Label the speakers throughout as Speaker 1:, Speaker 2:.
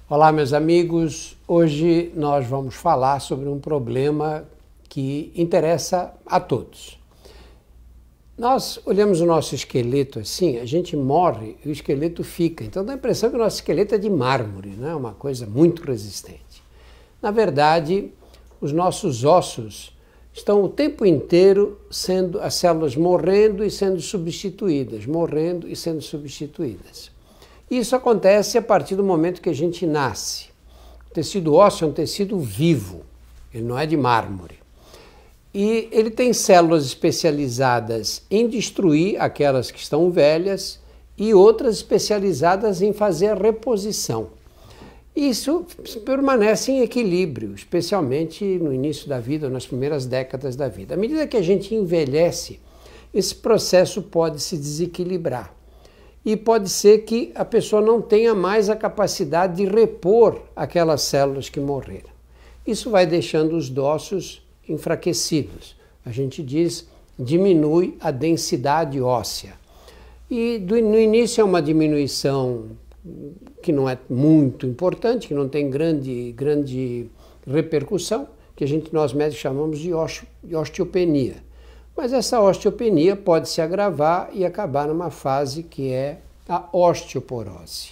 Speaker 1: Olá, meus amigos. Hoje nós vamos falar sobre um problema que interessa a todos. Nós olhamos o nosso esqueleto assim, a gente morre e o esqueleto fica. Então dá a impressão que o nosso esqueleto é de mármore, né? Uma coisa muito resistente. Na verdade, os nossos ossos estão o tempo inteiro sendo as células morrendo e sendo substituídas, morrendo e sendo substituídas. Isso acontece a partir do momento que a gente nasce. O tecido ósseo é um tecido vivo, ele não é de mármore. E ele tem células especializadas em destruir aquelas que estão velhas e outras especializadas em fazer a reposição. Isso permanece em equilíbrio, especialmente no início da vida, ou nas primeiras décadas da vida. À medida que a gente envelhece, esse processo pode se desequilibrar. E pode ser que a pessoa não tenha mais a capacidade de repor aquelas células que morreram. Isso vai deixando os ossos enfraquecidos. A gente diz, diminui a densidade óssea. E no início é uma diminuição que não é muito importante, que não tem grande repercussão, que nós médicos chamamos de osteopenia. Mas essa osteopenia pode se agravar e acabar numa fase que é a osteoporose.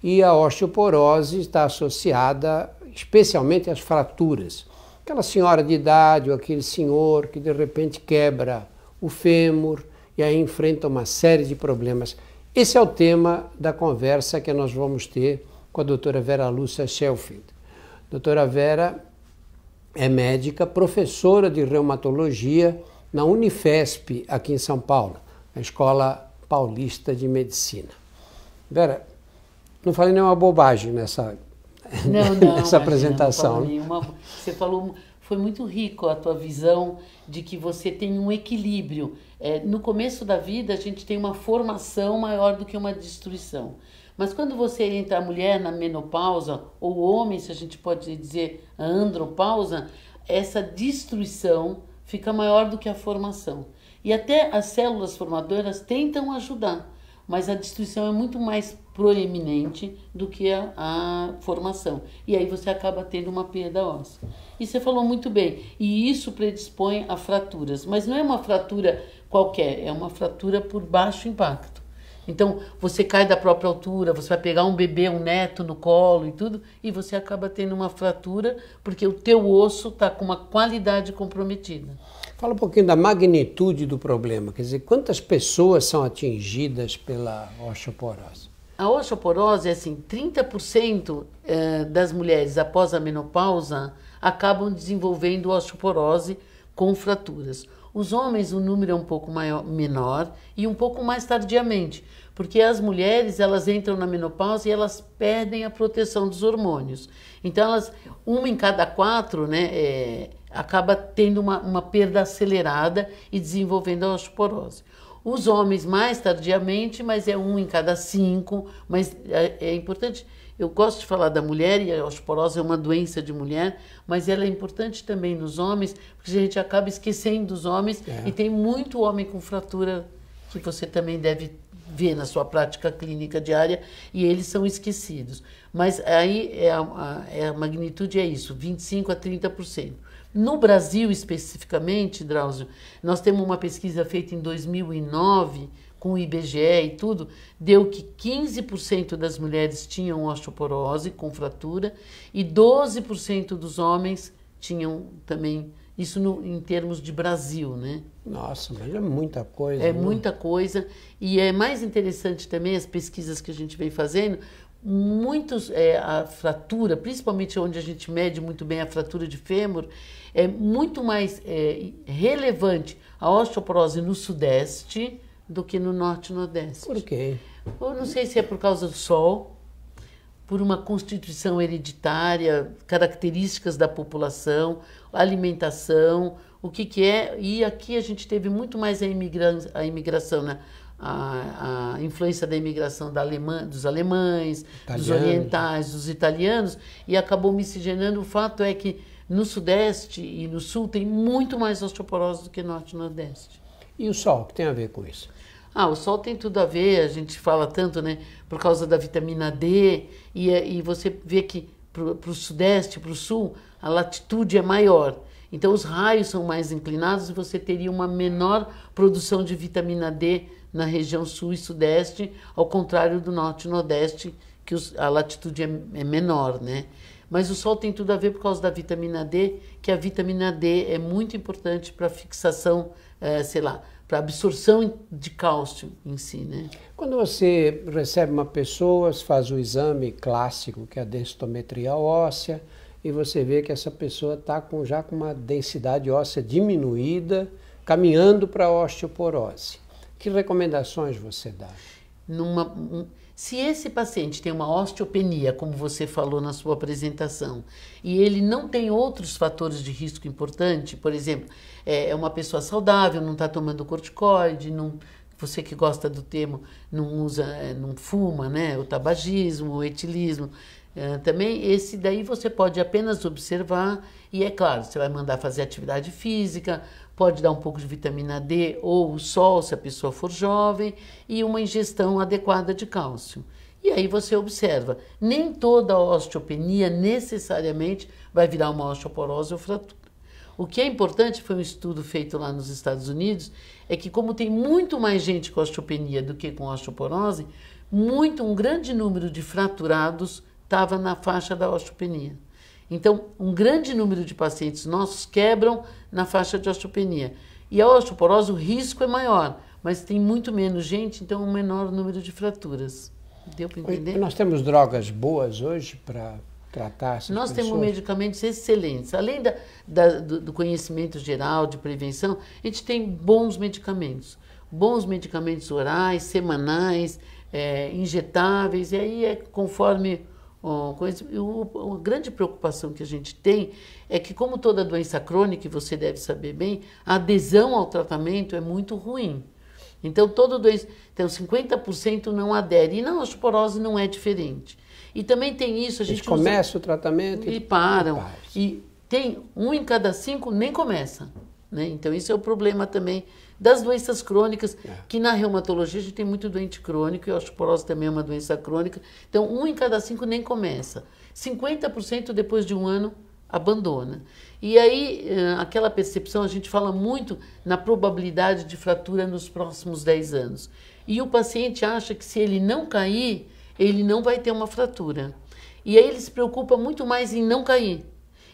Speaker 1: E a osteoporose está associada especialmente às fraturas. Aquela senhora de idade ou aquele senhor que de repente quebra o fêmur e aí enfrenta uma série de problemas. Esse é o tema da conversa que nós vamos ter com a doutora Vera Lúcia Schelfeld. A doutora Vera é médica, professora de reumatologia na Unifesp, aqui em São Paulo, na Escola Paulista de Medicina. Vera, não falei nenhuma bobagem nessa apresentação.
Speaker 2: Não nenhuma. Você falou, foi muito rico a tua visão de que você tem um equilíbrio. No começo da vida, a gente tem uma formação maior do que uma destruição. Mas quando você entra, a mulher na menopausa, ou o homem, se a gente pode dizer a andropausa, essa destruição fica maior do que a formação. E até as células formadoras tentam ajudar, mas a destruição é muito mais proeminente do que a formação. E aí você acaba tendo uma perda óssea. E você falou muito bem, e isso predispõe a fraturas, mas não é uma fratura qualquer, é uma fratura por baixo impacto. Então, você cai da própria altura, você vai pegar um bebê, um neto no colo e tudo, e você acaba tendo uma fratura porque o teu osso está com uma qualidade comprometida.
Speaker 1: Fala um pouquinho da magnitude do problema, quer dizer, quantas pessoas são atingidas pela osteoporose?
Speaker 2: A osteoporose é assim, 30% das mulheres após a menopausa acabam desenvolvendo osteoporose com fraturas. Os homens, o número é um pouco menor e um pouco mais tardiamente, porque as mulheres, elas entram na menopausa e elas perdem a proteção dos hormônios. Então, uma em cada 4, né, acaba tendo uma perda acelerada e desenvolvendo a osteoporose. Os homens mais tardiamente, mas é 1 em cada 5, mas é importante. Eu gosto de falar da mulher, e a osteoporose é uma doença de mulher, mas ela é importante também nos homens, porque a gente acaba esquecendo dos homens, e tem muito homem com fratura que você também deve ver na sua prática clínica diária, e eles são esquecidos. Mas aí a magnitude é isso, 25% a 30%. No Brasil, especificamente, Drauzio, nós temos uma pesquisa feita em 2009, com o IBGE e tudo, deu que 15% das mulheres tinham osteoporose com fratura e 12% dos homens tinham também, isso em termos de Brasil, né?
Speaker 1: Nossa, mas é muita coisa.
Speaker 2: É muita coisa. E é mais interessante também as pesquisas que a gente vem fazendo, a fratura, principalmente onde a gente mede muito bem a fratura de fêmur, é muito mais relevante a osteoporose no Sudeste do que no Norte e Nordeste.
Speaker 1: Por quê?
Speaker 2: Eu não sei se é por causa do sol, por uma constituição hereditária, características da população, alimentação, o que é. E aqui a gente teve muito mais a imigração, né? A influência da imigração dos alemães, dos orientais, dos italianos, e acabou miscigenando. O fato é que no Sudeste e no Sul tem muito mais osteoporose do que no Norte e Nordeste.
Speaker 1: E o sol, o que tem a ver com isso?
Speaker 2: Ah, o sol tem tudo a ver, a gente fala tanto, né? Por causa da vitamina D, e você vê que para o sudeste, para o sul, a latitude é maior. Então os raios são mais inclinados e você teria uma menor produção de vitamina D na região sul e sudeste, ao contrário do norte e nordeste, que a latitude é menor, né? Mas o sol tem tudo a ver por causa da vitamina D, que a vitamina D é muito importante para a fixação, sei lá, para a absorção de cálcio em si, né?
Speaker 1: Quando você recebe uma pessoa, faz o exame clássico, que é a densitometria óssea, e você vê que essa pessoa está já com uma densidade óssea diminuída, caminhando para a osteoporose. Que recomendações você dá?
Speaker 2: Se esse paciente tem uma osteopenia, como você falou na sua apresentação, e ele não tem outros fatores de risco importante, por exemplo, é uma pessoa saudável, não está tomando corticoide, você que gosta do termo, não fuma, né? O tabagismo, o etilismo. Também esse daí você pode apenas observar e, é claro, você vai mandar fazer atividade física, pode dar um pouco de vitamina D ou o sol, se a pessoa for jovem, e uma ingestão adequada de cálcio. E aí você observa, nem toda osteopenia necessariamente vai virar uma osteoporose ou fratura. O que é importante, foi um estudo feito lá nos Estados Unidos, é que como tem muito mais gente com osteopenia do que com osteoporose, um grande número de fraturados estava na faixa da osteopenia. Então, um grande número de pacientes nossos quebram na faixa de osteopenia. E a osteoporose, o risco é maior, mas tem muito menos gente, então um menor número de fraturas. Deu para entender?
Speaker 1: Nós temos drogas boas hoje para tratar essas
Speaker 2: Nós
Speaker 1: pessoas?
Speaker 2: temos medicamentos excelentes. Além do conhecimento geral de prevenção, a gente tem bons medicamentos. Bons medicamentos orais, semanais, injetáveis, e aí é conforme... A grande preocupação que a gente tem é que, como toda doença crônica, e você deve saber bem, a adesão ao tratamento é muito ruim. Então, 50% não adere. E na osteoporose não é diferente. E também tem isso, a gente
Speaker 1: começa o tratamento
Speaker 2: e param. E tem 1 em cada 5 nem começa. Né? Então, isso é o problema também das doenças crônicas, que na reumatologia a gente tem muito doente crônico, e a osteoporose também é uma doença crônica. Então, 1 em cada 5 nem começa. 50% depois de 1 ano abandona. E aí, aquela percepção, a gente fala muito na probabilidade de fratura nos próximos 10 anos. E o paciente acha que se ele não cair, ele não vai ter uma fratura. E aí ele se preocupa muito mais em não cair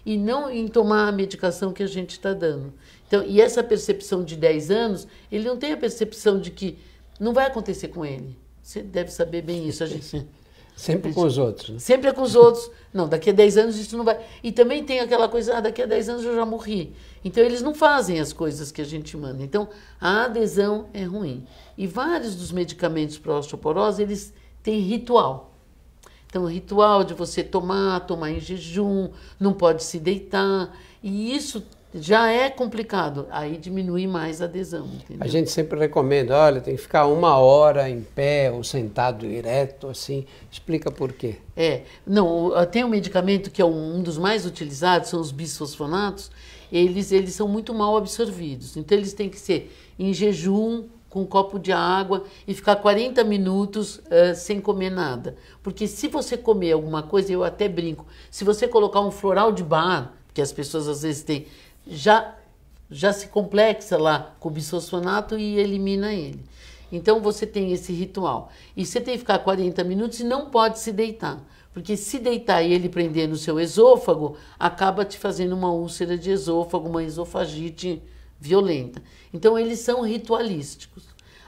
Speaker 2: e não em tomar a medicação que a gente está dando. Então, e essa percepção de 10 anos, ele não tem a percepção de que não vai acontecer com ele. Você deve saber bem isso.
Speaker 1: Sempre com os outros. Né?
Speaker 2: Sempre é com os outros. Não, daqui a 10 anos isso não vai... E também tem aquela coisa, daqui a 10 anos eu já morri. Então, eles não fazem as coisas que a gente manda. Então, a adesão é ruim. E vários dos medicamentos para osteoporose, eles têm ritual. Então, o ritual de você tomar em jejum, não pode se deitar. E isso já é complicado. Aí diminui mais a adesão. Entendeu?
Speaker 1: A gente sempre recomenda, olha, tem que ficar 1 hora em pé ou sentado direto, assim. Explica por quê.
Speaker 2: Tem um medicamento que é um dos mais utilizados, são os bisfosfonatos. Eles são muito mal absorvidos. Então, eles têm que ser em jejum, com um copo de água e ficar 40 minutos sem comer nada. Porque se você comer alguma coisa, eu até brinco, se você colocar um floral de bar, que as pessoas às vezes têm, já se complexa lá com o bisfosfonato e elimina ele. Então você tem esse ritual. E você tem que ficar 40 minutos e não pode se deitar. Porque se deitar e ele prender no seu esôfago, acaba te fazendo uma úlcera de esôfago, uma esofagite violenta. Então, eles são ritualísticos.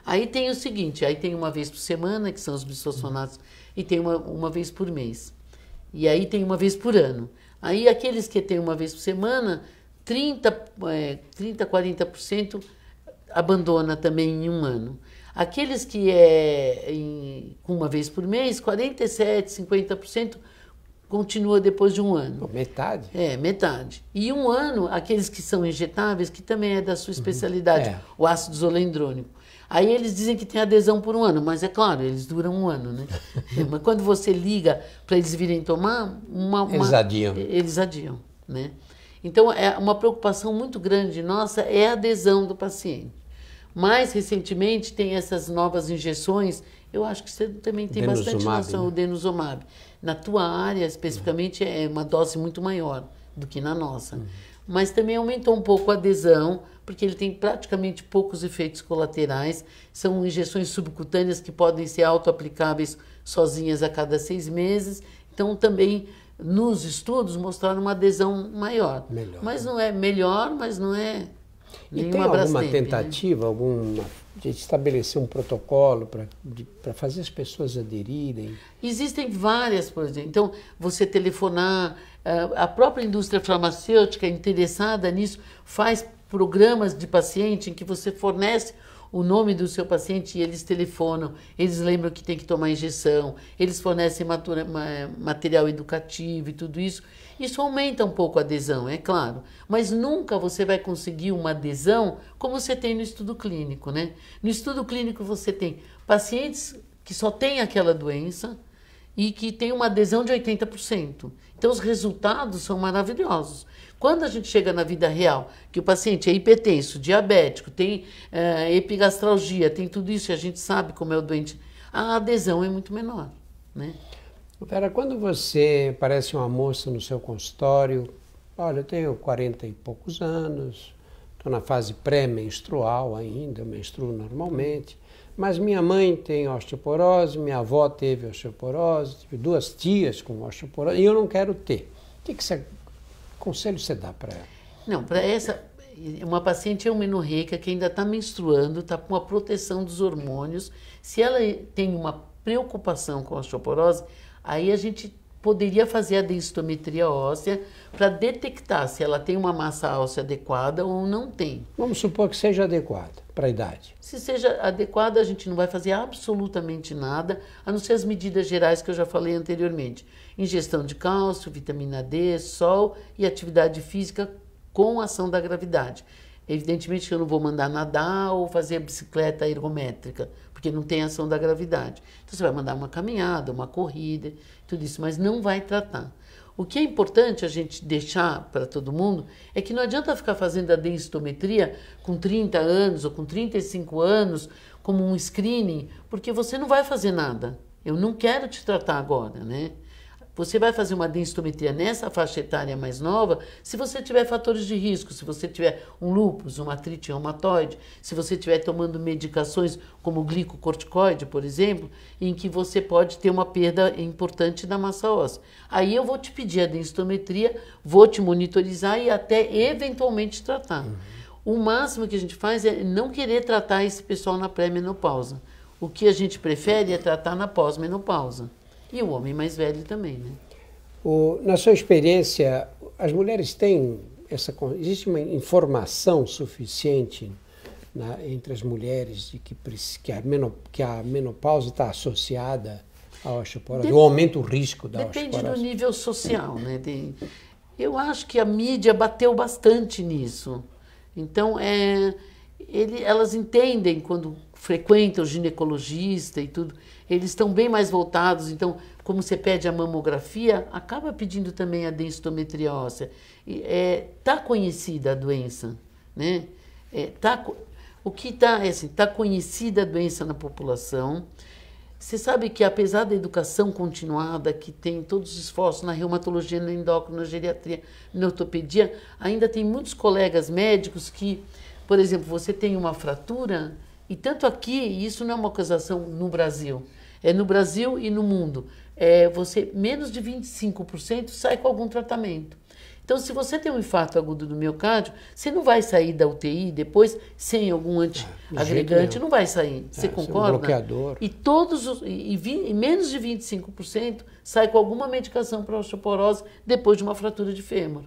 Speaker 2: Aí tem o seguinte, aí tem 1 vez por semana, que são os bisfosfonatos, e tem uma vez por mês. E aí tem 1 vez por ano. Aí aqueles que têm 1 vez por semana, 40% abandona também em 1 ano. Aqueles que com 1 vez por mês, 47%, 50% continua depois de 1 ano.
Speaker 1: Metade?
Speaker 2: Metade. E 1 ano, aqueles que são injetáveis, que também é da sua especialidade, o ácido zolendrônico. Aí eles dizem que tem adesão por 1 ano, mas é claro, eles duram 1 ano, né? Mas quando você liga para eles virem tomar, eles adiam, né? Então, uma preocupação muito grande nossa é a adesão do paciente. Mais recentemente tem essas novas injeções, eu acho que você também tem bastante noção, né? O denosumab. Na tua área, especificamente, é uma dose muito maior do que na nossa. Mas também aumentou um pouco a adesão, porque ele tem praticamente poucos efeitos colaterais. São injeções subcutâneas que podem ser auto-aplicáveis sozinhas a cada 6 meses. Então, também, nos estudos, mostraram uma adesão maior.
Speaker 1: Melhor.
Speaker 2: Mas não é melhor, mas não é
Speaker 1: nenhuma. E tem alguma tentativa, né? Alguma, de estabelecer um protocolo para fazer as pessoas aderirem?
Speaker 2: Existem várias, por exemplo. Então, você telefonar, a própria indústria farmacêutica interessada nisso faz programas de paciente em que você fornece o nome do seu paciente e eles telefonam, eles lembram que tem que tomar injeção, eles fornecem material educativo e tudo isso. Isso aumenta um pouco a adesão, é claro, mas nunca você vai conseguir uma adesão como você tem no estudo clínico, né? No estudo clínico você tem pacientes que só têm aquela doença e que tem uma adesão de 80%. Então os resultados são maravilhosos. Quando a gente chega na vida real, que o paciente é hipertenso, diabético, tem epigastralgia, tem tudo isso, e a gente sabe como é o doente, a adesão é muito menor, né?
Speaker 1: Vera, quando você parece uma moça no seu consultório, olha, eu tenho 40 e poucos anos, estou na fase pré-menstrual ainda, eu menstruo normalmente, mas minha mãe tem osteoporose, minha avó teve osteoporose, tive 2 tias com osteoporose, e eu não quero ter. O que conselho você dá para ela?
Speaker 2: Não, para essa, uma paciente amenorreica que ainda está menstruando, está com a proteção dos hormônios, se ela tem uma preocupação com a osteoporose, aí a gente poderia fazer a densitometria óssea para detectar se ela tem uma massa óssea adequada ou não tem.
Speaker 1: Vamos supor que seja adequada para a idade.
Speaker 2: Se seja adequada, a gente não vai fazer absolutamente nada, a não ser as medidas gerais que eu já falei anteriormente. Ingestão de cálcio, vitamina D, sol e atividade física com ação da gravidade. Evidentemente que eu não vou mandar nadar ou fazer bicicleta ergométrica, porque não tem ação da gravidade. Então você vai mandar uma caminhada, uma corrida, tudo isso, mas não vai tratar. O que é importante a gente deixar para todo mundo é que não adianta ficar fazendo a densitometria com 30 anos ou com 35 anos como um screening, porque você não vai fazer nada. Eu não quero te tratar agora, né? Você vai fazer uma densitometria nessa faixa etária mais nova se você tiver fatores de risco, se você tiver um lúpus, uma artrite reumatoide, se você estiver tomando medicações como o glicocorticoide, por exemplo, em que você pode ter uma perda importante da massa óssea. Aí eu vou te pedir a densitometria, vou te monitorizar e até eventualmente tratar. O máximo que a gente faz é não querer tratar esse pessoal na pré-menopausa. O que a gente prefere é tratar na pós-menopausa. E o homem mais velho também, né?
Speaker 1: Na sua experiência, as mulheres têm existe uma informação suficiente entre as mulheres de que a menopausa está associada à osteoporose, ou aumenta o risco da osteoporose?
Speaker 2: Depende do nível social, né? Eu acho que a mídia bateu bastante nisso. Então, elas entendem quando frequentam o ginecologista e tudo, eles estão bem mais voltados. Então, como você pede a mamografia, acaba pedindo também a densitometria óssea. Tá conhecida a doença, né? O que está é assim, tá conhecida a doença na população. Você sabe que apesar da educação continuada, que tem todos os esforços na reumatologia, na endócrina, na geriatria, na ortopedia, ainda tem muitos colegas médicos que, por exemplo, você tem uma fratura, e tanto aqui, isso não é uma acusação no Brasil, é no Brasil e no mundo, menos de 25% sai com algum tratamento. Então, se você tem um infarto agudo do miocárdio, você não vai sair da UTI depois sem algum antiagregante, não vai sair. Você concorda?
Speaker 1: Um bloqueador.
Speaker 2: E menos de 25% sai com alguma medicação para osteoporose depois de uma fratura de fêmur,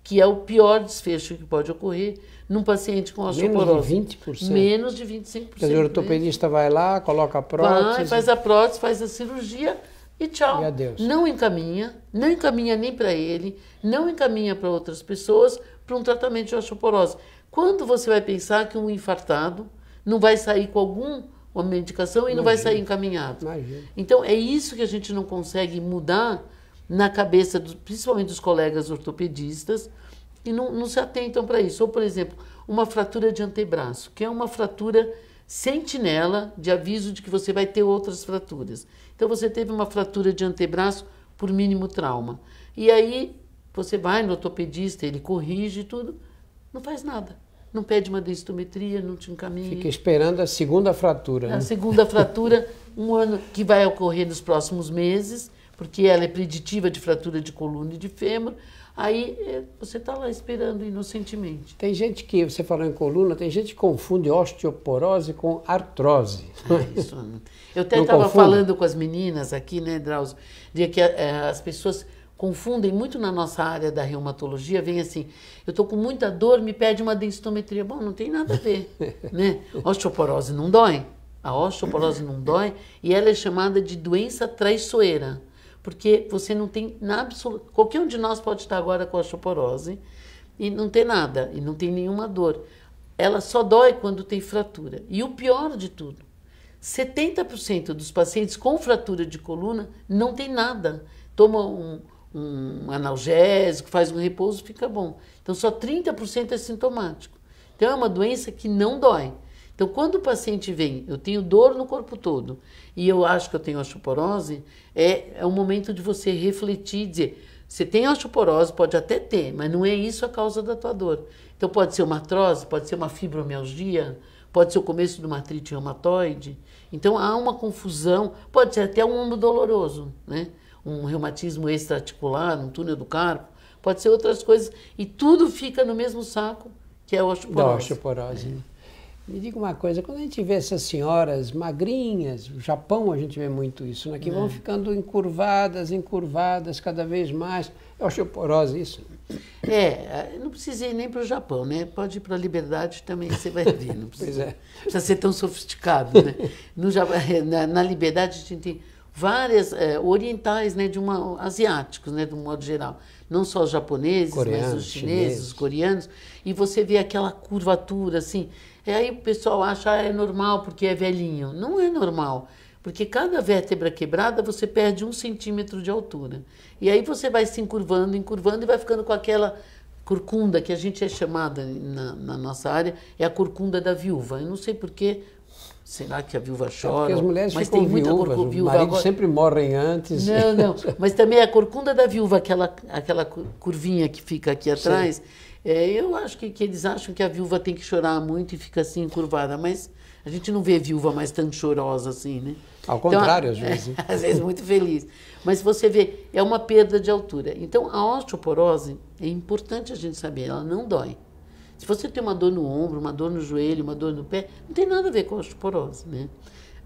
Speaker 2: que é o pior desfecho que pode ocorrer num paciente com osteoporose.
Speaker 1: Menos de 20%?
Speaker 2: Menos de 25%.
Speaker 1: Quer dizer, o ortopedista vai lá, coloca a prótese...
Speaker 2: faz a prótese, faz a cirurgia e tchau.
Speaker 1: E adeus.
Speaker 2: Não encaminha nem para ele, não encaminha para outras pessoas para um tratamento de osteoporose. Quando você vai pensar que um infartado não vai sair com alguma medicação e não vai sair encaminhado?
Speaker 1: Imagina.
Speaker 2: Então, é isso que a gente não consegue mudar na cabeça, principalmente dos colegas ortopedistas, e não se atentam para isso. Ou, por exemplo, uma fratura de antebraço, que é uma fratura sentinela de aviso de que você vai ter outras fraturas. Então você teve uma fratura de antebraço por mínimo trauma. E aí você vai no ortopedista, ele corrige tudo, não faz nada. Não pede uma densitometria, não te encaminha.
Speaker 1: Fica esperando a segunda fratura.
Speaker 2: A
Speaker 1: né?
Speaker 2: segunda fratura, um ano que vai ocorrer nos próximos meses, porque ela é preditiva de fratura de coluna e de fêmur. Aí você está lá esperando inocentemente.
Speaker 1: Tem gente que, você falou em coluna, tem gente que confunde osteoporose com artrose.
Speaker 2: Isso, eu até estava falando com as meninas aqui, né, Drauzio, de que as pessoas confundem muito na nossa área da reumatologia, vem assim, eu estou com muita dor, me pede uma densitometria. Bom, não tem nada a ver, né? Osteoporose não dói, a osteoporose não dói e ela é chamada de doença traiçoeira, porque você não tem nada, qualquer um de nós pode estar agora com osteoporose e não ter nada, e não tem nenhuma dor. Ela só dói quando tem fratura. E o pior de tudo, 70% dos pacientes com fratura de coluna não tem nada. Toma um analgésico, faz um repouso, fica bom. Então, só 30% é sintomático. Então, é uma doença que não dói. Então, quando o paciente vem, eu tenho dor no corpo todo e eu acho que eu tenho osteoporose, é o momento de você refletir e dizer, você tem osteoporose, pode até ter, mas não é isso a causa da tua dor. Então, pode ser uma artrose, pode ser uma fibromialgia, pode ser o começo de uma artrite reumatoide. Então, há uma confusão, pode ser até um ombro doloroso, né? Um reumatismo extra-articular, um túnel do carpo, pode ser outras coisas, e tudo fica no mesmo saco, que é a osteoporose.
Speaker 1: Da osteoporose. Me diga uma coisa, quando a gente vê essas senhoras magrinhas, no Japão a gente vê muito isso, né? Que vão ficando encurvadas cada vez mais. É osteoporose isso?
Speaker 2: Não precisa ir nem para o Japão, né? Pode ir para a Liberdade também, você vai ver. Não precisa, precisa ser tão sofisticado, né? No Japão, na Liberdade a gente tem várias orientais, né? Asiáticos, né? De um modo geral. Não só os japoneses, mas os chineses, os coreanos. E você vê aquela curvatura, assim. E aí o pessoal acha é normal porque é velhinho. Não é normal, porque cada vértebra quebrada você perde 1 centímetro de altura. E aí você vai se encurvando e vai ficando com aquela corcunda que a gente é chamada na nossa área, é a corcunda da viúva. Eu não sei porquê, será que a viúva chora?
Speaker 1: Porque as mulheres
Speaker 2: mas
Speaker 1: ficam
Speaker 2: tem muita
Speaker 1: viúvas, os maridos
Speaker 2: agora
Speaker 1: sempre morrem antes.
Speaker 2: Não, mas também a corcunda da viúva, aquela curvinha que fica aqui atrás. Eu acho que eles acham que a viúva tem que chorar muito e fica assim encurvada, mas a gente não vê viúva mais tão chorosa assim, né?
Speaker 1: Ao contrário, às vezes.
Speaker 2: Às vezes muito feliz. Mas você vê, é uma perda de altura. Então, a osteoporose, é importante a gente saber, ela não dói. Se você tem uma dor no ombro, uma dor no joelho, uma dor no pé, não tem nada a ver com a osteoporose, né?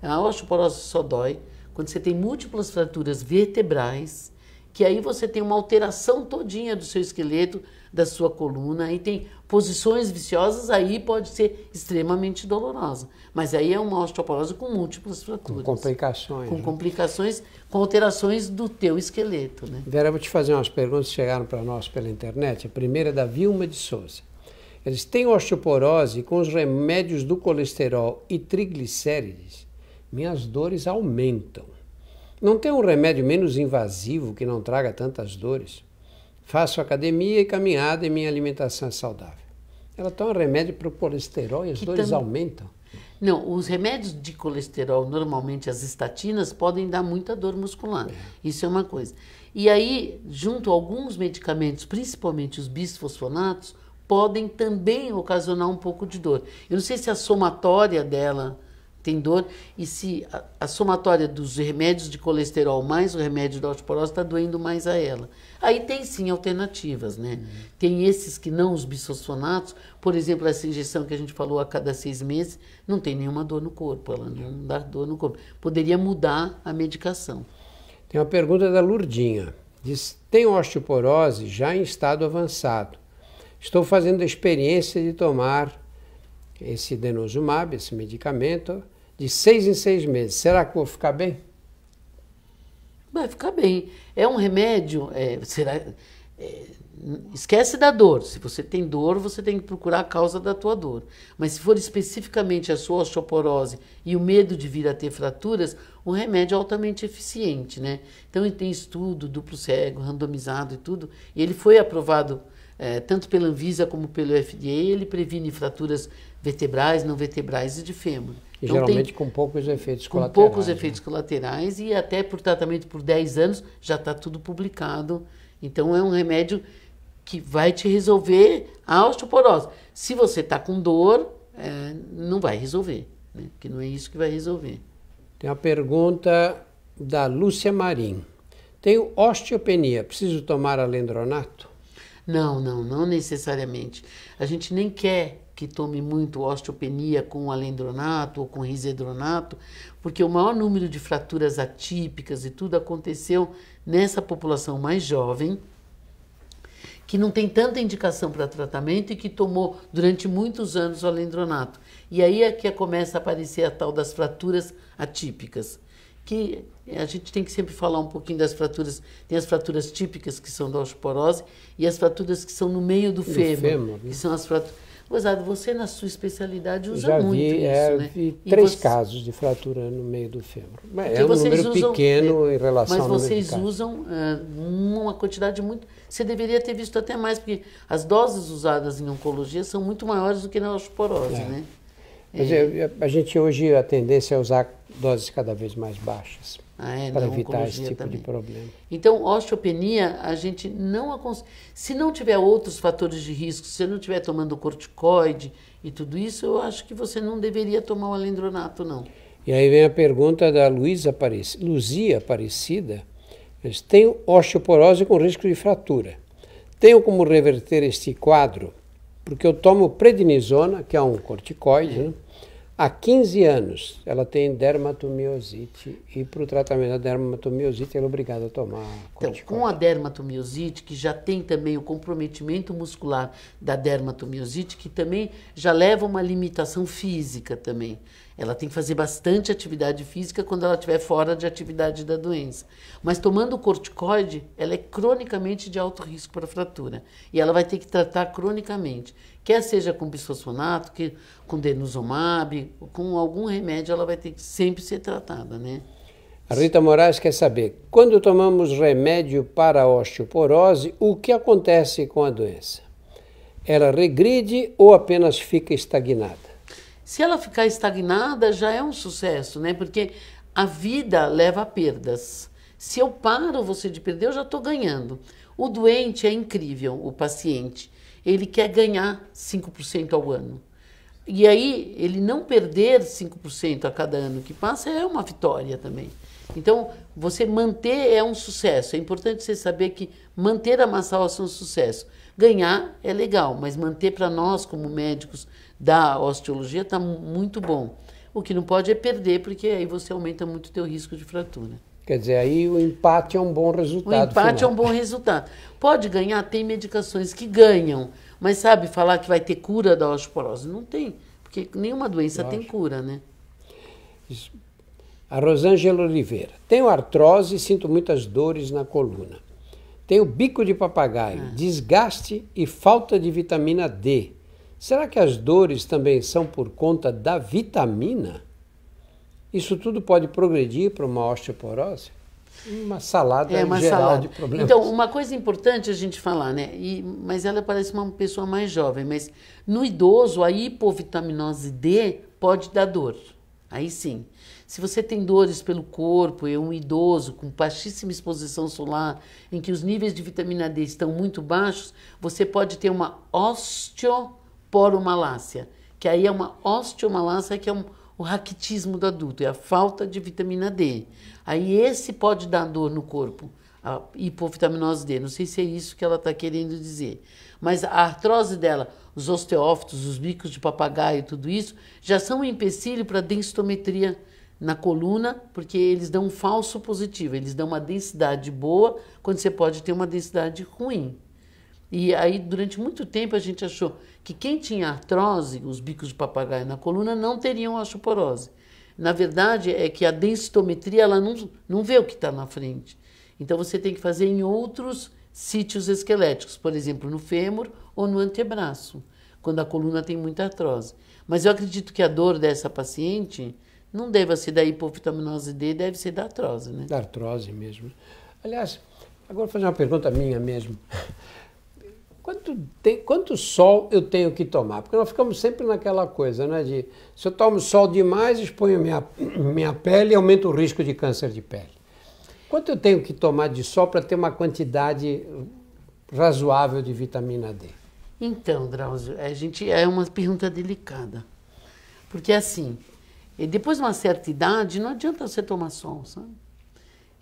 Speaker 2: A osteoporose só dói quando você tem múltiplas fraturas vertebrais, que aí você tem uma alteração todinha do seu esqueleto, da sua coluna, aí tem posições viciosas, aí pode ser extremamente dolorosa. Mas aí é uma osteoporose com múltiplas fraturas.
Speaker 1: Com complicações.
Speaker 2: Com complicações, com alterações do teu esqueleto, né?
Speaker 1: Vera, eu vou te fazer umas perguntas que chegaram para nós pela internet. A primeira é da Vilma de Souza. Eles têm osteoporose com os remédios do colesterol e triglicérides. Minhas dores aumentam. Não tem um remédio menos invasivo que não traga tantas dores? Faço academia e caminhada e minha alimentação é saudável. Ela toma remédio para o colesterol e as dores aumentam?
Speaker 2: Não, os remédios de colesterol, normalmente as estatinas, podem dar muita dor muscular. Isso é uma coisa. E aí, junto a alguns medicamentos, principalmente os bisfosfonatos, podem também ocasionar um pouco de dor. Eu não sei se a somatória dela tem dor e se a somatória dos remédios de colesterol mais o remédio da osteoporose está doendo mais a ela. Aí tem sim alternativas, né? Tem esses que não, os bisfosfonatos, por exemplo, essa injeção que a gente falou a cada 6 meses, não tem nenhuma dor no corpo, ela não dá dor no corpo. Poderia mudar a medicação.
Speaker 1: Tem uma pergunta da Lurdinha. Diz, tenho osteoporose já em estado avançado. Estou fazendo a experiência de tomar esse denosumab, esse medicamento, de 6 em 6 meses. Será que vou ficar bem?
Speaker 2: Vai ficar bem. É um remédio, esquece da dor. Se você tem dor, você tem que procurar a causa da tua dor. Mas se for especificamente a sua osteoporose e o medo de vir a ter fraturas, um remédio é altamente eficiente, né? Então ele tem estudo, duplo cego, randomizado e tudo, e ele foi aprovado tanto pela Anvisa como pelo FDA, ele previne fraturas vertebrais, não vertebrais e de fêmur.
Speaker 1: E então, geralmente com poucos efeitos colaterais.
Speaker 2: Com poucos efeitos colaterais e até por tratamento por 10 anos já está tudo publicado. Então é um remédio que vai te resolver a osteoporose. Se você está com dor, não vai resolver, né? Porque não é isso que vai resolver.
Speaker 1: Tem uma pergunta da Lúcia Marim. Tenho osteopenia, preciso tomar alendronato?
Speaker 2: Não necessariamente. A gente nem quer que tome muito osteopenia com alendronato ou com risedronato, porque o maior número de fraturas atípicas e tudo aconteceu nessa população mais jovem, que não tem tanta indicação para tratamento e que tomou durante muitos anos o alendronato. E aí é que começa a aparecer a tal das fraturas atípicas, que a gente tem que sempre falar um pouquinho das fraturas. Tem as fraturas típicas, que são da osteoporose, e as fraturas que são no meio do fêmur, que são as fraturas... Rosado, você na sua especialidade usa muito isso, né?
Speaker 1: Vi 3 casos de fratura no meio do fêmur. É um número pequeno em relação ao número de casos.
Speaker 2: Mas vocês usam uma quantidade muito... Você deveria ter visto até mais, porque as doses usadas em oncologia são muito maiores do que na osteoporose, né?
Speaker 1: Mas a gente hoje, a tendência é usar doses cada vez mais baixas para evitar esse tipo de problema.
Speaker 2: Então, osteopenia, a gente não aconselha. Se não tiver outros fatores de risco, se você não estiver tomando corticoide e tudo isso, eu acho que você não deveria tomar o alendronato, não.
Speaker 1: E aí vem a pergunta da Luzia Aparecida. Tenho osteoporose com risco de fratura. Tenho como reverter este quadro? Porque eu tomo prednisona, que é um corticoide, né? Há 15 anos. Ela tem dermatomiosite e para o tratamento da dermatomiosite ela é obrigada a tomar corticoide.
Speaker 2: Então, com a dermatomiosite, que já tem também o comprometimento muscular da dermatomiosite, que também já leva uma limitação física também. Ela tem que fazer bastante atividade física quando ela estiver fora de atividade da doença. Mas tomando corticoide, ela é cronicamente de alto risco para fratura. E ela vai ter que tratar cronicamente. Quer seja com bisfosfonato, com denosumab, com algum remédio, ela vai ter que sempre ser tratada, né?
Speaker 1: A Rita Moraes quer saber, quando tomamos remédio para a osteoporose, o que acontece com a doença? Ela regride ou apenas fica estagnada?
Speaker 2: Se ela ficar estagnada, já é um sucesso, né? Porque a vida leva a perdas. Se eu paro você de perder, eu já estou ganhando. O doente é incrível, o paciente. Ele quer ganhar 5% ao ano. E aí, ele não perder 5% a cada ano que passa é uma vitória também. Então, você manter é um sucesso. É importante você saber que manter a massa óssea é um sucesso. Ganhar é legal, mas manter para nós, como médicos da osteologia, está muito bom. O que não pode é perder, porque aí você aumenta muito o teu risco de fratura.
Speaker 1: Quer dizer, aí o empate é um bom resultado.
Speaker 2: O empate é um bom resultado. Pode ganhar, tem medicações que ganham, mas sabe, falar que vai ter cura da osteoporose? Não tem, porque nenhuma doença tem cura, né?
Speaker 1: Isso. A Rosângela Oliveira. Tenho artrose e sinto muitas dores na coluna. Tenho bico de papagaio, desgaste e falta de vitamina D. Será que as dores também são por conta da vitamina? Isso tudo pode progredir para uma osteoporose? Uma salada geral de problemas.
Speaker 2: Então, uma coisa importante a gente falar, né? Mas ela parece uma pessoa mais jovem, mas no idoso, a hipovitaminose D pode dar dor. Aí sim. Se você tem dores pelo corpo, é um idoso com baixíssima exposição solar, em que os níveis de vitamina D estão muito baixos, você pode ter uma osteoporomalácia, que aí é uma osteomalácia, que é o raquitismo do adulto, é a falta de vitamina D. Aí esse pode dar dor no corpo, a hipovitaminose D. Não sei se é isso que ela está querendo dizer. Mas a artrose dela, os osteófitos, os bicos de papagaio, tudo isso, já são um empecilho para a densitometria na coluna, porque eles dão um falso positivo, eles dão uma densidade boa, quando você pode ter uma densidade ruim. E aí, durante muito tempo, a gente achou que quem tinha artrose, os bicos de papagaio na coluna, não teriam osteoporose. Na verdade, é que a densitometria, ela não vê o que está na frente. Então, você tem que fazer em outros sítios esqueléticos, por exemplo, no fêmur ou no antebraço, quando a coluna tem muita artrose. Mas eu acredito que a dor dessa paciente não deve ser da hipovitaminose D, deve ser da artrose, né?
Speaker 1: Da artrose mesmo. Aliás, agora vou fazer uma pergunta minha mesmo. Quanto sol eu tenho que tomar? Porque nós ficamos sempre naquela coisa, né? De se eu tomo sol demais, exponho minha pele e aumento o risco de câncer de pele. Quanto eu tenho que tomar de sol para ter uma quantidade razoável de vitamina D?
Speaker 2: Então, Drauzio, é uma pergunta delicada. Porque assim, depois de uma certa idade, não adianta você tomar sol, sabe?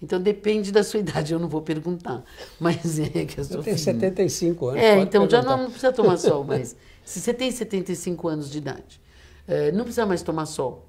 Speaker 2: Então depende da sua idade, eu não vou perguntar. Mas é que
Speaker 1: eu tenho 75 anos.
Speaker 2: Então já não precisa tomar sol, mas se você tem 75 anos de idade, não precisa mais tomar sol.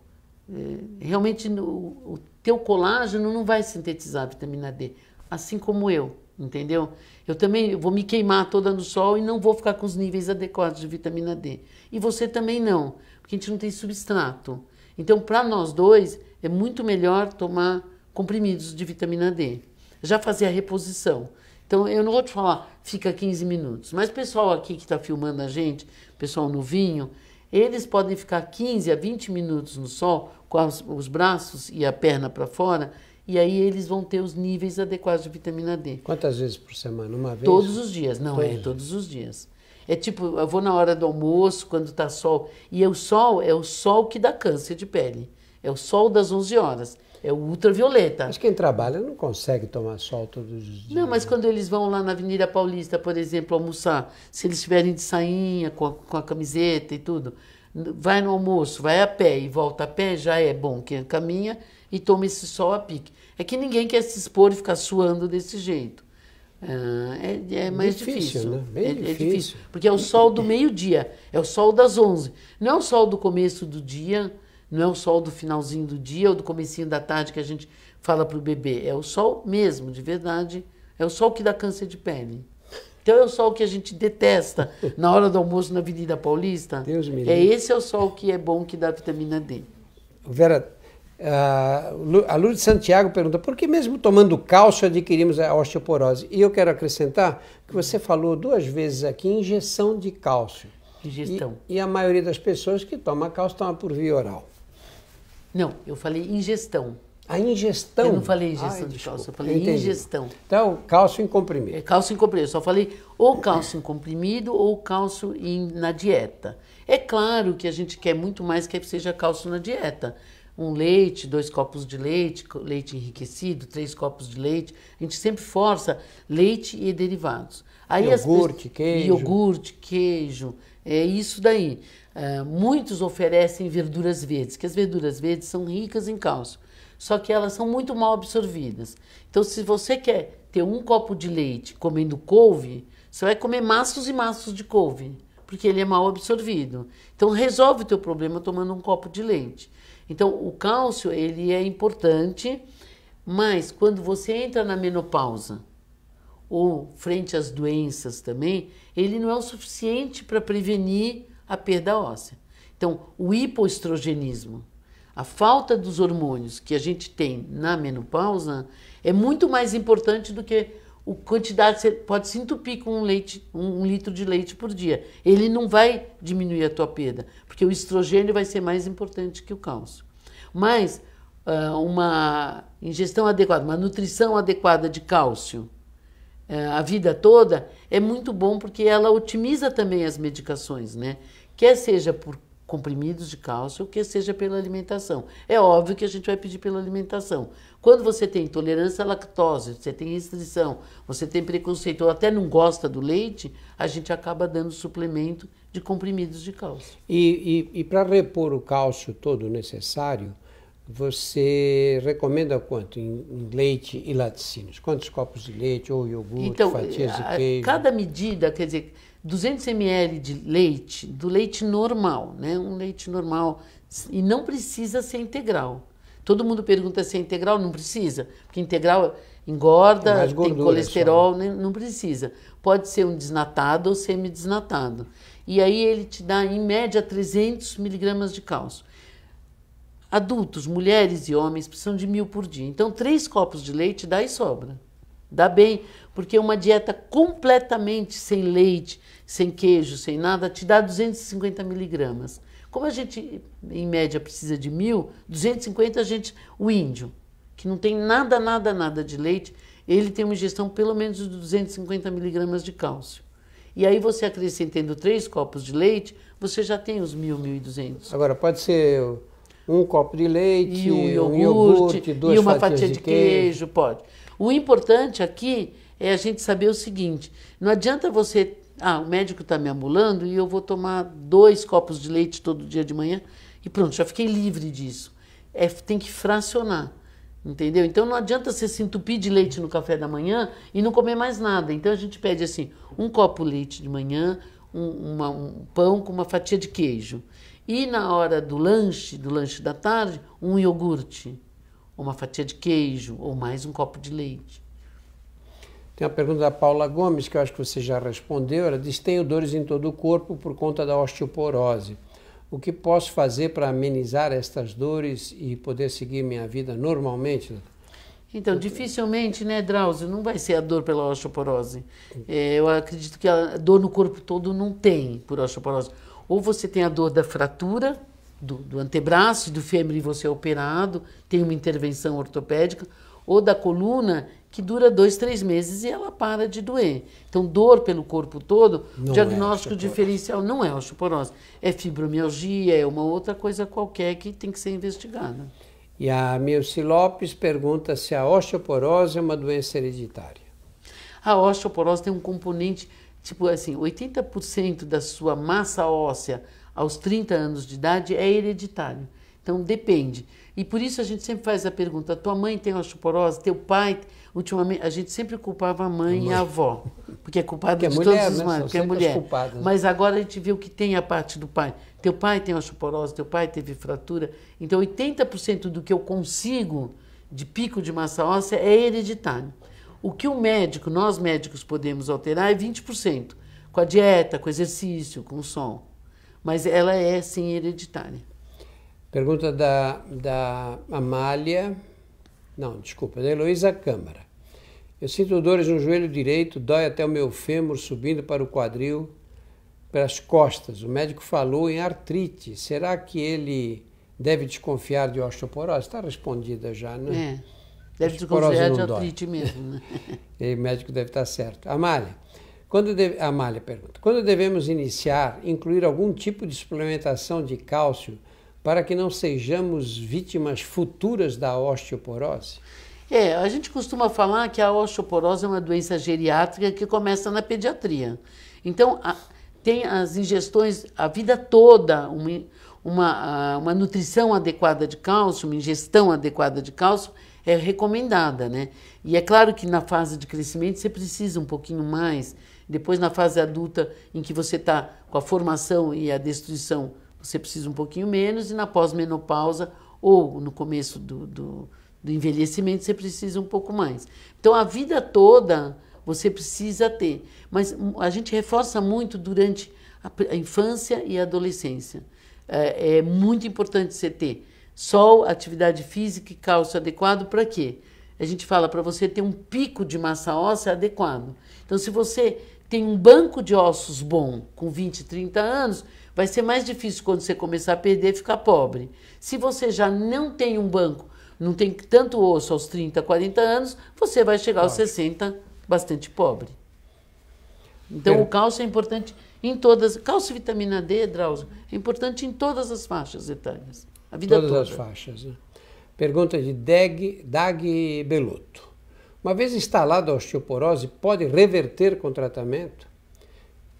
Speaker 2: Realmente o teu colágeno não vai sintetizar a vitamina D, assim como eu, entendeu? Eu também vou me queimar toda no sol e não vou ficar com os níveis adequados de vitamina D. E você também não, porque a gente não tem substrato. Então, para nós dois, é muito melhor tomar comprimidos de vitamina D. Já fazer a reposição. Então, eu não vou te falar, fica 15 minutos. Mas o pessoal aqui que está filmando a gente, pessoal novinho, eles podem ficar 15 a 20 minutos no sol, com os braços e a perna para fora, e aí eles vão ter os níveis adequados de vitamina D.
Speaker 1: Quantas vezes por semana? Uma vez?
Speaker 2: Todos os dias. Não, todos os dias. É tipo, eu vou na hora do almoço, quando está sol, e o sol é o sol que dá câncer de pele. É o sol das 11 horas. É o ultravioleta.
Speaker 1: Mas quem trabalha não consegue tomar sol todos os dias.
Speaker 2: Não, mas quando eles vão lá na Avenida Paulista, por exemplo, almoçar, se eles estiverem de sainha, com a camiseta e tudo, vai no almoço, vai a pé e volta a pé, já é bom que caminha e toma esse sol a pique. É que ninguém quer se expor e ficar suando desse jeito. É mais difícil.
Speaker 1: Né? Bem difícil.
Speaker 2: Porque é o sol do meio-dia, é o sol das 11. Não é o sol do começo do dia, não é o sol do finalzinho do dia ou do comecinho da tarde que a gente fala para o bebê. É o sol mesmo, de verdade. É o sol que dá câncer de pele. Então é o sol que a gente detesta na hora do almoço na Avenida Paulista.
Speaker 1: Deus me livre.
Speaker 2: Esse é o sol que é bom, que dá vitamina D.
Speaker 1: Vera, a Lourdes Santiago pergunta, por que mesmo tomando cálcio adquirimos a osteoporose? E eu quero acrescentar que você falou 2 vezes aqui injeção de cálcio.
Speaker 2: Ingestão.
Speaker 1: E a maioria das pessoas que toma cálcio toma por via oral.
Speaker 2: Não, eu falei ingestão.
Speaker 1: A ingestão?
Speaker 2: Eu não falei ingestão de cálcio, eu falei ingestão.
Speaker 1: Então, cálcio em comprimido.
Speaker 2: É cálcio em comprimido. Eu só falei ou cálcio em comprimido ou cálcio na dieta. É claro que a gente quer muito mais que seja cálcio na dieta. Um leite, 2 copos de leite, leite enriquecido, 3 copos de leite. A gente sempre força leite e derivados. Aí
Speaker 1: iogurte, queijo.
Speaker 2: Iogurte, queijo. É isso daí. Muitos oferecem verduras verdes, que as verduras verdes são ricas em cálcio. Só que elas são muito mal absorvidas. Então, se você quer ter 1 copo de leite comendo couve, você vai comer maços e maços de couve, porque ele é mal absorvido. Então, resolve o teu problema tomando 1 copo de leite. Então, o cálcio, ele é importante, mas quando você entra na menopausa, ou frente às doenças também, ele não é o suficiente para prevenir a perda óssea. Então, o hipoestrogenismo, a falta dos hormônios que a gente tem na menopausa é muito mais importante do que a quantidade. Você pode se entupir com um litro de leite por dia. Ele não vai diminuir a tua perda, porque o estrogênio vai ser mais importante que o cálcio. Mas uma ingestão adequada, uma nutrição adequada de cálcio a vida toda é muito bom, porque ela otimiza também as medicações, né? Quer seja por comprimidos de cálcio, quer seja pela alimentação. É óbvio que a gente vai pedir pela alimentação. Quando você tem intolerância à lactose, você tem restrição, você tem preconceito ou até não gosta do leite, a gente acaba dando suplemento de comprimidos de cálcio.
Speaker 1: E para repor o cálcio todo necessário, você recomenda quanto em leite e laticínios? Quantos copos de leite ou iogurte, fatias de queijo?
Speaker 2: Cada medida, quer dizer, 200 ml de leite, do leite normal, né? Um leite normal, e não precisa ser integral. Todo mundo pergunta se é integral, não precisa, porque integral engorda, tem colesterol, né? Não precisa. Pode ser um desnatado ou semidesnatado. E aí ele te dá, em média, 300 miligramas de cálcio. Adultos, mulheres e homens, precisam de 1.000 por dia. Então, 3 copos de leite dá e sobra. Dá bem, porque uma dieta completamente sem leite, sem queijo, sem nada, te dá 250 miligramas. Como a gente, em média, precisa de 1.000, 250 o índio, que não tem nada de leite, ele tem uma ingestão pelo menos de 250 miligramas de cálcio. E aí você acrescentando 3 copos de leite, você já tem os 1.000, 1.200.
Speaker 1: Agora, pode ser um copo de leite,
Speaker 2: E
Speaker 1: um iogurte, 2
Speaker 2: e uma
Speaker 1: fatias
Speaker 2: fatia de queijo, pode. O importante aqui é a gente saber o seguinte, não adianta você... o médico está me ambulando e eu vou tomar 2 copos de leite todo dia de manhã e pronto, já fiquei livre disso. Tem que fracionar. Entendeu? Então não adianta você se entupir de leite no café da manhã e não comer mais nada. Então a gente pede assim, um copo de leite de manhã, um pão com uma fatia de queijo. E na hora do lanche da tarde, um iogurte, uma fatia de queijo ou mais um copo de leite.
Speaker 1: Tem uma pergunta da Paula Gomes, que eu acho que você já respondeu. Ela diz: tenho dores em todo o corpo por conta da osteoporose. O que posso fazer para amenizar estas dores e poder seguir minha vida normalmente?
Speaker 2: Então, dificilmente, né, Drauzio, não vai ser a dor pela osteoporose. Eu acredito que a dor no corpo todo não tem por osteoporose. Ou você tem a dor da fratura do antebraço, do fêmur e você é operado, tem uma intervenção ortopédica, ou da coluna, que dura 2, 3 meses e ela para de doer. Então, dor pelo corpo todo, o diagnóstico diferencial não é osteoporose. É fibromialgia, é uma outra coisa qualquer que tem que ser investigada.
Speaker 1: E a Milce Lopes pergunta se a osteoporose é uma doença hereditária.
Speaker 2: A osteoporose tem um componente, tipo assim, 80% da sua massa óssea aos 30 anos de idade é hereditário. Então, depende. E por isso a gente sempre faz a pergunta, tua mãe tem osteoporose, teu pai... Ultimamente, a gente sempre culpava a mãe e a avó, porque é culpada de todos os males, porque é mulher. Mas agora a gente viu que tem a parte do pai. Teu pai tem osteoporose, teu pai teve fratura. Então, 80% do que eu consigo de pico de massa óssea é hereditário. O que nós médicos podemos alterar é 20%, com a dieta, com o exercício, com o som. Mas ela é, sim, hereditária.
Speaker 1: Pergunta da Amália... Não, desculpa, da Heloísa Câmara. Eu sinto dores no joelho direito, dói até o meu fêmur subindo para o quadril, pelas costas. O médico falou em artrite. Será que ele deve desconfiar de osteoporose? Está respondida já, né?
Speaker 2: Deve desconfiar de artrite mesmo, né?
Speaker 1: E o médico deve estar certo. Amália pergunta, quando devemos incluir algum tipo de suplementação de cálcio para que não sejamos vítimas futuras da osteoporose?
Speaker 2: A gente costuma falar que a osteoporose é uma doença geriátrica que começa na pediatria. Então, tem as ingestões a vida toda, uma nutrição adequada de cálcio, uma ingestão adequada de cálcio é recomendada, né? E é claro que na fase de crescimento você precisa um pouquinho mais, depois na fase adulta em que você está com a formação e a destruição, você precisa um pouquinho menos, e na pós-menopausa ou no começo do envelhecimento você precisa um pouco mais. Então, a vida toda você precisa ter. Mas a gente reforça muito durante a infância e a adolescência. É muito importante você ter sol, atividade física e cálcio adequado. Para quê? A gente fala para você ter um pico de massa óssea adequado. Então, se você tem um banco de ossos bom com 20, 30 anos, vai ser mais difícil quando você começar a perder ficar pobre. Se você já não tem um banco, não tem tanto osso aos 30, 40 anos, você vai chegar aos 60 bastante pobre. Então o cálcio é importante em todas... Cálcio e vitamina D, Drauzio, é importante em todas as faixas etárias. A vida toda.
Speaker 1: Todas as faixas, né? Pergunta de Dag Belotto. Uma vez instalada a osteoporose, pode reverter com tratamento?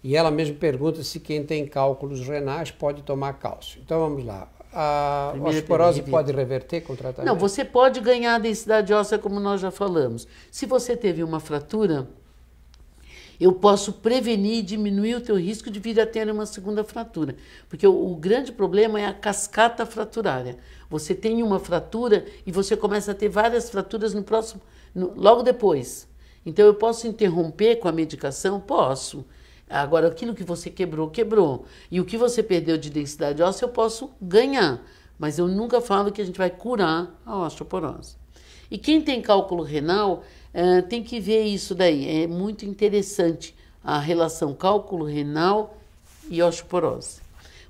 Speaker 1: E ela mesma pergunta se quem tem cálculos renais pode tomar cálcio. Então vamos lá. A osteoporose pode reverter com tratamento?
Speaker 2: Não, você pode ganhar a densidade óssea, como nós já falamos. Se você teve uma fratura, eu posso prevenir e diminuir o teu risco de vir a ter uma segunda fratura. Porque o grande problema é a cascata fraturária. Você tem uma fratura e você começa a ter várias fraturas logo depois. Então eu posso interromper com a medicação? Posso. Agora, aquilo que você quebrou, quebrou. E o que você perdeu de densidade óssea, eu posso ganhar. Mas eu nunca falo que a gente vai curar a osteoporose. E quem tem cálculo renal, tem que ver isso daí. É muito interessante a relação cálculo renal e osteoporose.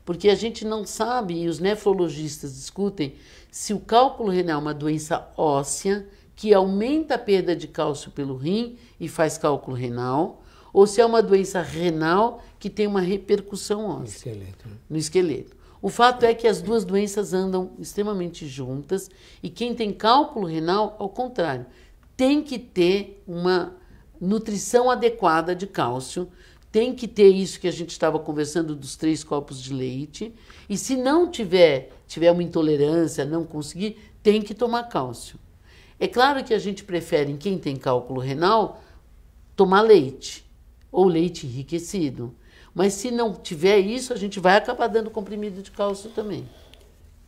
Speaker 2: Porque a gente não sabe, e os nefrologistas discutem, se o cálculo renal é uma doença óssea que aumenta a perda de cálcio pelo rim e faz cálculo renal, ou se é uma doença renal que tem uma repercussão óssea no esqueleto. O fato é que as duas doenças andam extremamente juntas e quem tem cálculo renal, ao contrário, tem que ter uma nutrição adequada de cálcio, tem que ter isso que a gente estava conversando dos 3 copos de leite, e se não tiver uma intolerância, não conseguir, tem que tomar cálcio. É claro que a gente prefere, em quem tem cálculo renal, tomar leite, ou leite enriquecido. Mas se não tiver isso, a gente vai acabar dando comprimido de cálcio também.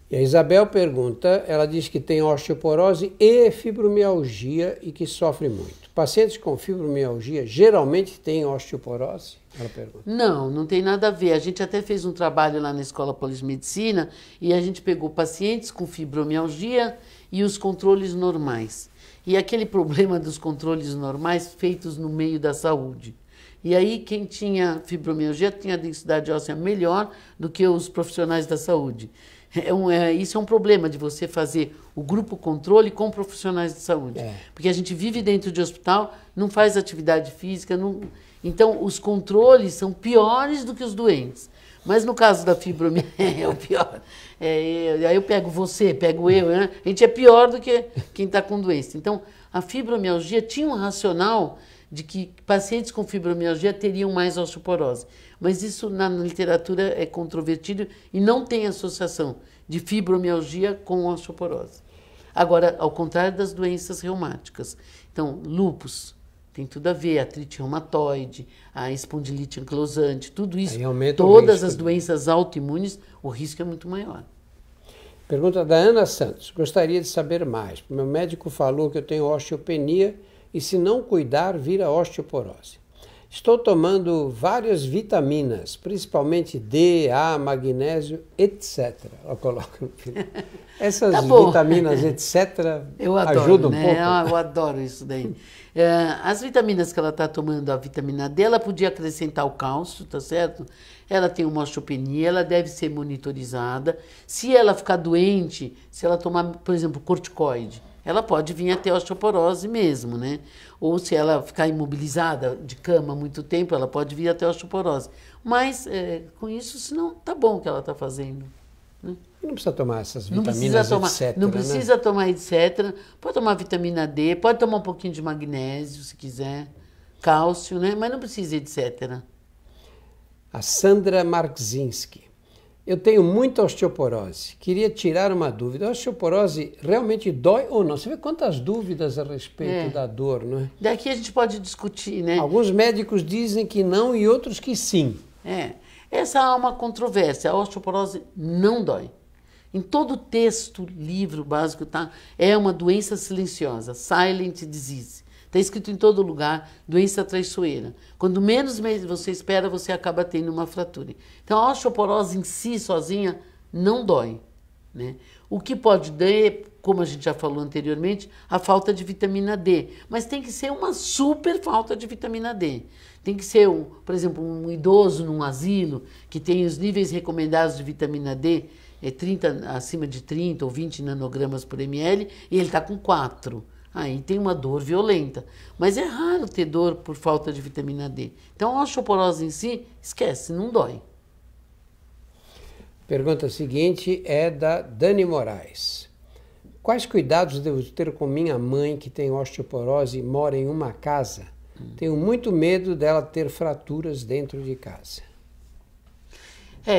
Speaker 1: E a Isabel pergunta, ela diz que tem osteoporose e fibromialgia e que sofre muito. Pacientes com fibromialgia geralmente têm osteoporose? Ela pergunta.
Speaker 2: Não, não tem nada a ver. A gente até fez um trabalho lá na Escola Paulista de Medicina e a gente pegou pacientes com fibromialgia e os controles normais. E aquele problema dos controles normais feitos no meio da saúde. E aí quem tinha fibromialgia tinha densidade óssea melhor do que os profissionais da saúde. Isso é um problema de você fazer o grupo controle com profissionais de saúde. Porque a gente vive dentro de hospital, não faz atividade física, então os controles são piores do que os doentes. Mas no caso da fibromialgia é o pior. Aí eu pego você, pego eu, né? A gente é pior do que quem está com doença. Então a fibromialgia tinha um racional de que pacientes com fibromialgia teriam mais osteoporose. Mas isso na literatura é controvertido e não tem associação de fibromialgia com osteoporose. Agora, ao contrário das doenças reumáticas. Então, lúpus tem tudo a ver, artrite reumatoide, a espondilite anquilosante, tudo isso, todas as doenças autoimunes, o risco é muito maior.
Speaker 1: Pergunta da Ana Santos. Gostaria de saber mais. Meu médico falou que eu tenho osteopenia e se não cuidar, vira osteoporose. Estou tomando várias vitaminas, principalmente D, A, magnésio, etc. Ela coloca. Essas vitaminas, etc.,
Speaker 2: eu adoro,
Speaker 1: ajudam
Speaker 2: né?
Speaker 1: um pouco?
Speaker 2: Eu adoro isso daí. As vitaminas que ela está tomando, a vitamina D, ela podia acrescentar o cálcio, tá certo? Ela tem uma osteopenia, ela deve ser monitorizada. Se ela ficar doente, se ela tomar, por exemplo, corticoide, ela pode vir a ter osteoporose mesmo, né? Ou se ela ficar imobilizada de cama há muito tempo, ela pode vir a ter osteoporose. Mas com isso, senão tá bom o que ela está fazendo. Né?
Speaker 1: Não precisa tomar essas vitaminas, etc.
Speaker 2: Não precisa tomar, etc. Pode tomar vitamina D, pode tomar um pouquinho de magnésio, se quiser, cálcio, né? Mas não precisa, etc.
Speaker 1: A Sandra Markzinski. Eu tenho muita osteoporose. Queria tirar uma dúvida. A osteoporose realmente dói ou não? Você vê quantas dúvidas a respeito da dor, não é?
Speaker 2: Daqui a gente pode discutir, né?
Speaker 1: Alguns médicos dizem que não e outros que sim.
Speaker 2: Essa é uma controvérsia. A osteoporose não dói. Em todo texto, livro básico, tá? É uma doença silenciosa, silent disease. Está escrito em todo lugar, doença traiçoeira. Quando menos você espera, você acaba tendo uma fratura. Então, a osteoporose em si, sozinha, não dói. Né? O que pode dar, como a gente já falou anteriormente, a falta de vitamina D. Mas tem que ser uma super falta de vitamina D. Tem que ser, por exemplo, um idoso num asilo, que tem os níveis recomendados de vitamina D, acima de 30 ou 20 nanogramas por ml, e ele está com 4. Aí tem uma dor violenta. Mas é raro ter dor por falta de vitamina D. Então a osteoporose em si, esquece, não dói.
Speaker 1: Pergunta seguinte é da Dani Moraes. Quais cuidados devo ter com minha mãe que tem osteoporose e mora em uma casa? Tenho muito medo dela ter fraturas dentro de casa.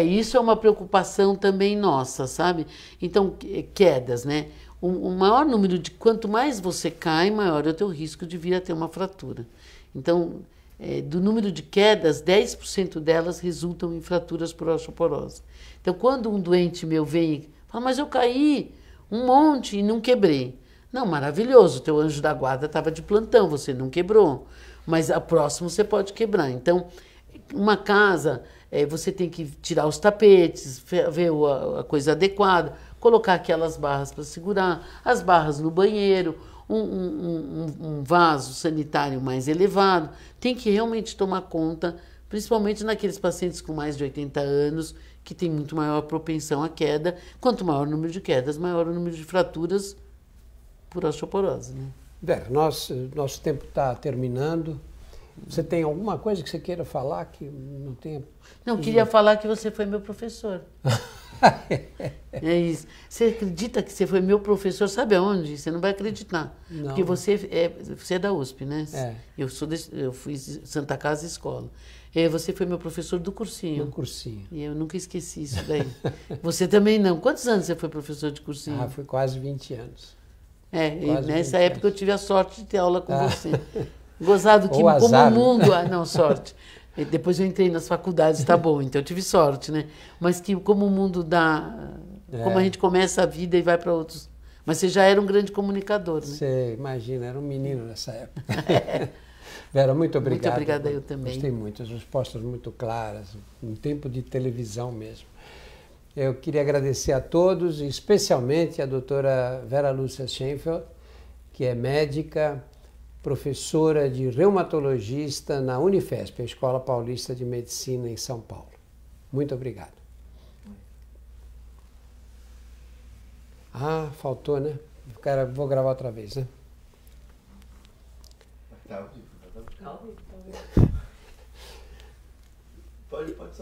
Speaker 2: Isso é uma preocupação também nossa, sabe? Então, quedas, né? O maior número de... Quanto mais você cai, maior é o teu risco de vir a ter uma fratura. Então, do número de quedas, 10% delas resultam em fraturas por osteoporose. Então, quando um doente meu vem e fala, mas eu caí um monte e não quebrei. Não, maravilhoso, o teu anjo da guarda estava de plantão, você não quebrou. Mas a próxima você pode quebrar. Então, uma casa, você tem que tirar os tapetes, ver a coisa adequada, colocar aquelas barras para segurar, as barras no banheiro, um vaso sanitário mais elevado. Tem que realmente tomar conta, principalmente naqueles pacientes com mais de 80 anos, que tem muito maior propensão à queda. Quanto maior o número de quedas, maior o número de fraturas por osteoporose. Né?
Speaker 1: Nosso tempo está terminando. Você tem alguma coisa que você queira falar que não tenha...
Speaker 2: Não, queria falar que você foi meu professor. É isso. Você acredita que você foi meu professor? Sabe aonde? Você não vai acreditar.
Speaker 1: Não.
Speaker 2: Porque você é da USP, né?
Speaker 1: É.
Speaker 2: Eu fiz Santa Casa Escola. Você foi meu professor do cursinho.
Speaker 1: Do cursinho.
Speaker 2: E eu nunca esqueci isso daí. Você também não. Quantos anos você foi professor de cursinho?
Speaker 1: Ah, foi quase 20 anos.
Speaker 2: E
Speaker 1: Quase
Speaker 2: nessa
Speaker 1: 20
Speaker 2: época
Speaker 1: anos.
Speaker 2: eu tive a sorte de ter aula com você. Gozado que
Speaker 1: Ou azar,
Speaker 2: como o
Speaker 1: né?
Speaker 2: mundo... não, sorte. E depois eu entrei nas faculdades, tá bom, então eu tive sorte, né? Mas que como o mundo dá... Como a gente começa a vida e vai para outros... Mas você já era um grande comunicador, né?
Speaker 1: Você imagina, era um menino nessa época. Vera, muito obrigado.
Speaker 2: Muito obrigada, eu também.
Speaker 1: Gostei muito, as respostas muito claras, um tempo de televisão mesmo. Eu queria agradecer a todos, e especialmente a doutora Vera Lúcia Schenfeld, que é médica, professora de reumatologista na Unifesp, a Escola Paulista de Medicina em São Paulo. Muito obrigado. Ah, faltou, né? Vou gravar outra vez, né?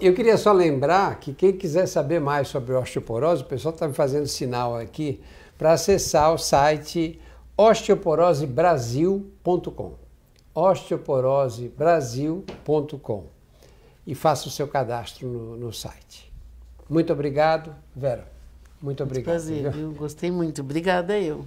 Speaker 1: Eu queria só lembrar que quem quiser saber mais sobre osteoporose, o pessoal está me fazendo sinal aqui para acessar o site osteoporosebrasil.com osteoporosebrasil.com e faça o seu cadastro no site. Muito obrigado, Vera. Muito obrigado.
Speaker 2: Prazer, viu? Gostei muito. Obrigada eu.